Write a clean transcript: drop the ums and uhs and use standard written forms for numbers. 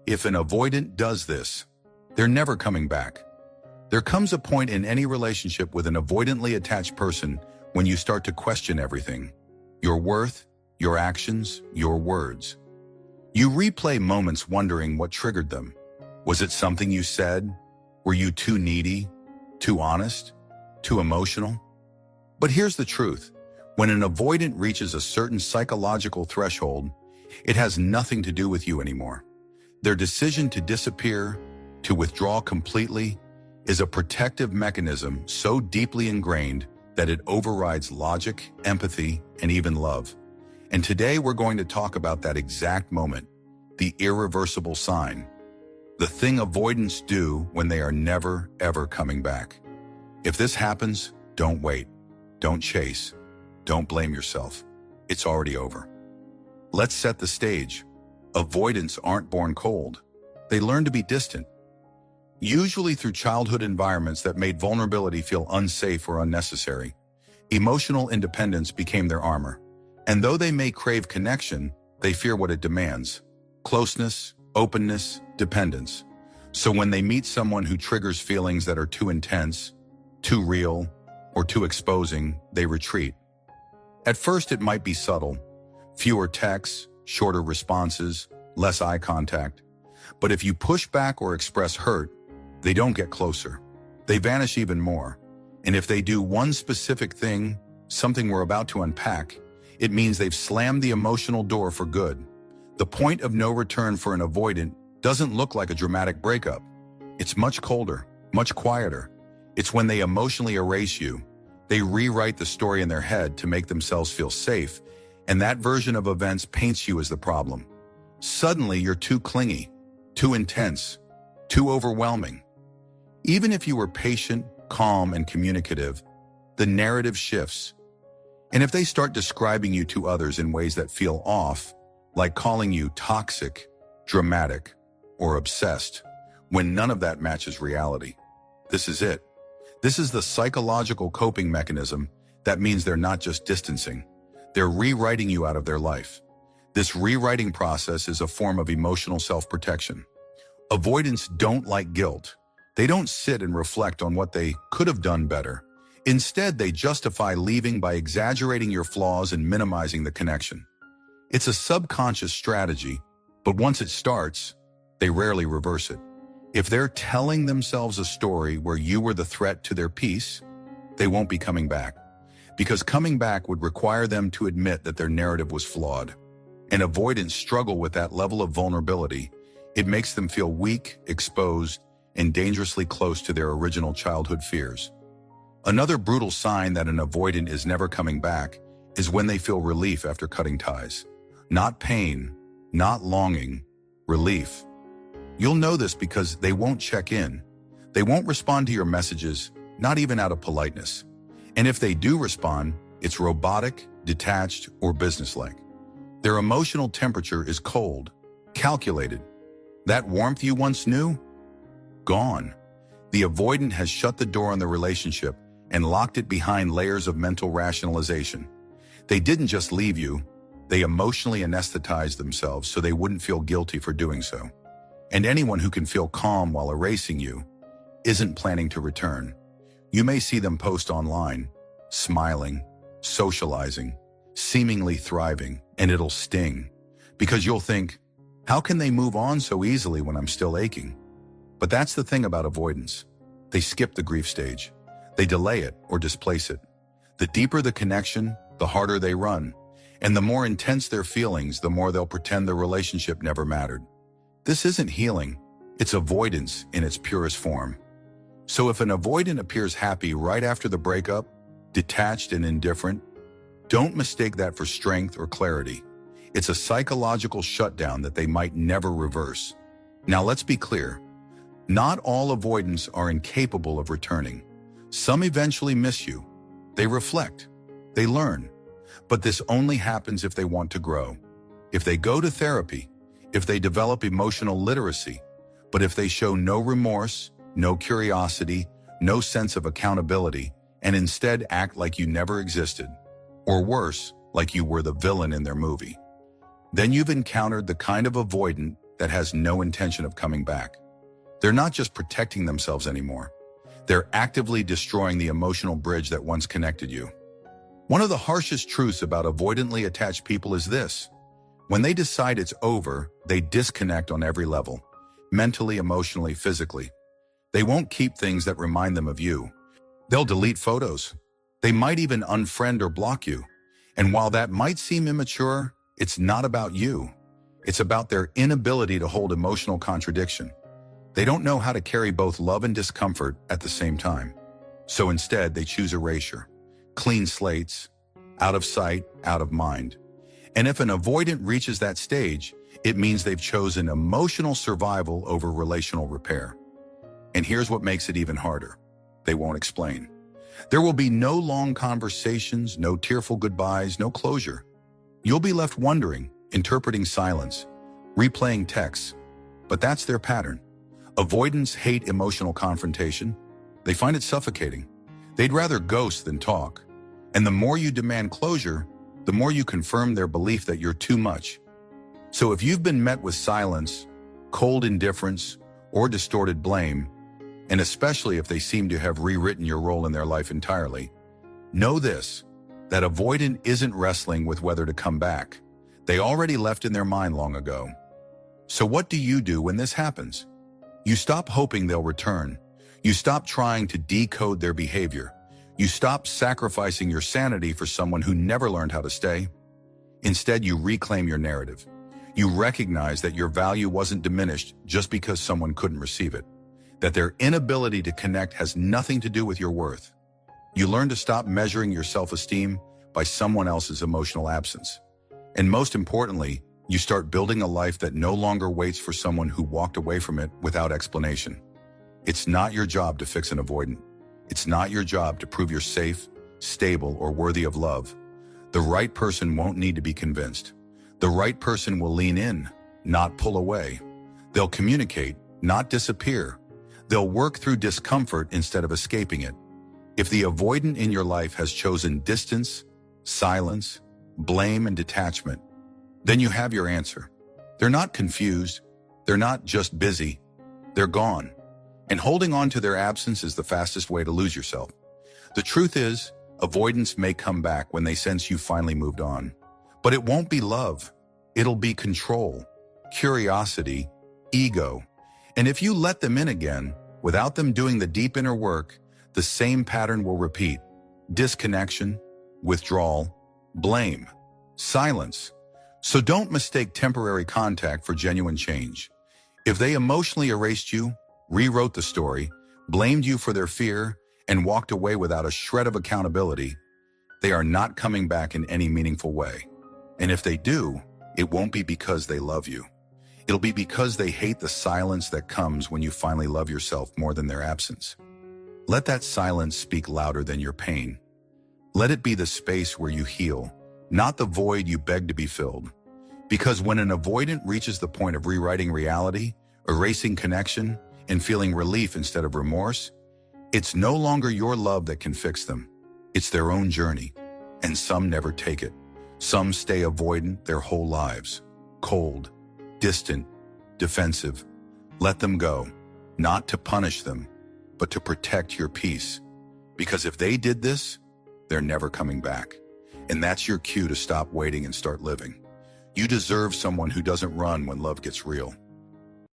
If an avoidant does this, they're never coming back. There comes a point in any relationship with an avoidantly attached person when you start to question everything. Your worth, your actions, your words. You replay moments wondering what triggered them. Was it something you said? Were you too needy? Too honest? Too emotional? But here's the truth. When an avoidant reaches a certain psychological threshold, it has nothing to do with you anymore. Their decision to disappear, to withdraw completely, is a protective mechanism so deeply ingrained that it overrides logic, empathy, and even love. And today we're going to talk about that exact moment, the irreversible sign, the thing avoidants do when they are never, ever coming back. If this happens, don't wait, don't chase, don't blame yourself. It's already over. Let's set the stage. Avoidants aren't born cold. They learn to be distant, usually through childhood environments that made vulnerability feel unsafe or unnecessary. Emotional independence became their armor. And though they may crave connection, they fear what it demands: closeness, openness, dependence. So when they meet someone who triggers feelings that are too intense, too real, or too exposing, they retreat. At first it might be subtle: fewer texts, shorter responses, less eye contact. But if you push back or express hurt, they don't get closer. They vanish even more. And if they do one specific thing, something we're about to unpack, it means they've slammed the emotional door for good. The point of no return for an avoidant doesn't look like a dramatic breakup. It's much colder, much quieter. It's when they emotionally erase you. They rewrite the story in their head to make themselves feel safe, and that version of events paints you as the problem. Suddenly, you're too clingy, too intense, too overwhelming. Even if you were patient, calm, and communicative, the narrative shifts. And if they start describing you to others in ways that feel off, like calling you toxic, dramatic, or obsessed, when none of that matches reality, this is it. This is the psychological coping mechanism that means they're not just distancing. They're rewriting you out of their life. This rewriting process is a form of emotional self-protection. Avoidants don't like guilt. They don't sit and reflect on what they could have done better. Instead, they justify leaving by exaggerating your flaws and minimizing the connection. It's a subconscious strategy, but once it starts, they rarely reverse it. If they're telling themselves a story where you were the threat to their peace, they won't be coming back. Because coming back would require them to admit that their narrative was flawed. And avoidants struggle with that level of vulnerability. It makes them feel weak, exposed, and dangerously close to their original childhood fears. Another brutal sign that an avoidant is never coming back is when they feel relief after cutting ties. Not pain, not longing, relief. You'll know this because they won't check in. They won't respond to your messages, not even out of politeness. And if they do respond, it's robotic, detached, or businesslike. Their emotional temperature is cold, calculated. That warmth you once knew? Gone. The avoidant has shut the door on the relationship and locked it behind layers of mental rationalization. They didn't just leave you, they emotionally anesthetized themselves so they wouldn't feel guilty for doing so. And anyone who can feel calm while erasing you isn't planning to return. You may see them post online, smiling, socializing, seemingly thriving, and it'll sting. Because you'll think, how can they move on so easily when I'm still aching? But that's the thing about avoidance. They skip the grief stage. They delay it or displace it. The deeper the connection, the harder they run. And the more intense their feelings, the more they'll pretend the relationship never mattered. This isn't healing. It's avoidance in its purest form. So if an avoidant appears happy right after the breakup, detached and indifferent, don't mistake that for strength or clarity. It's a psychological shutdown that they might never reverse. Now let's be clear. Not all avoidants are incapable of returning. Some eventually miss you. They reflect. They learn. But this only happens if they want to grow. If they go to therapy, if they develop emotional literacy, but if they show no remorse, no curiosity, no sense of accountability, and instead act like you never existed, or worse, like you were the villain in their movie, then you've encountered the kind of avoidant that has no intention of coming back. They're not just protecting themselves anymore. They're actively destroying the emotional bridge that once connected you. One of the harshest truths about avoidantly attached people is this. When they decide it's over, they disconnect on every level. Mentally, emotionally, physically. They won't keep things that remind them of you. They'll delete photos. They might even unfriend or block you. And while that might seem immature, it's not about you. It's about their inability to hold emotional contradiction. They don't know how to carry both love and discomfort at the same time. So instead, they choose erasure. Clean slates, out of sight, out of mind. And if an avoidant reaches that stage, it means they've chosen emotional survival over relational repair. And here's what makes it even harder. They won't explain. There will be no long conversations, no tearful goodbyes, no closure. You'll be left wondering, interpreting silence, replaying texts. But that's their pattern. Avoidants hate emotional confrontation. They find it suffocating. They'd rather ghost than talk. And the more you demand closure, the more you confirm their belief that you're too much. So if you've been met with silence, cold indifference, or distorted blame, and especially if they seem to have rewritten your role in their life entirely, know this, that avoidant isn't wrestling with whether to come back. They already left in their mind long ago. So what do you do when this happens? You stop hoping they'll return. You stop trying to decode their behavior. You stop sacrificing your sanity for someone who never learned how to stay. Instead, you reclaim your narrative. You recognize that your value wasn't diminished just because someone couldn't receive it, that their inability to connect has nothing to do with your worth. You learn to stop measuring your self-esteem by someone else's emotional absence. And most importantly, you start building a life that no longer waits for someone who walked away from it without explanation. It's not your job to fix an avoidant. It's not your job to prove you're safe, stable, or worthy of love. The right person won't need to be convinced. The right person will lean in, not pull away. They'll communicate, not disappear. They'll work through discomfort instead of escaping it. If the avoidant in your life has chosen distance, silence, blame, and detachment, then you have your answer. They're not confused. They're not just busy. They're gone. And holding on to their absence is the fastest way to lose yourself. The truth is, avoidance may come back when they sense you finally moved on. But it won't be love. It'll be control, curiosity, ego. And if you let them in again, without them doing the deep inner work, the same pattern will repeat. Disconnection, withdrawal, blame, silence. So don't mistake temporary contact for genuine change. If they emotionally erased you, rewrote the story, blamed you for their fear, and walked away without a shred of accountability, they are not coming back in any meaningful way. And if they do, it won't be because they love you. It'll be because they hate the silence that comes when you finally love yourself more than their absence. Let that silence speak louder than your pain. Let it be the space where you heal, not the void you beg to be filled. Because when an avoidant reaches the point of rewriting reality, erasing connection, and feeling relief instead of remorse, it's no longer your love that can fix them. It's their own journey, and some never take it. Some stay avoidant their whole lives, cold, distant, defensive. Let them go, not to punish them, but to protect your peace. Because if they did this, they're never coming back. And that's your cue to stop waiting and start living. You deserve someone who doesn't run when love gets real.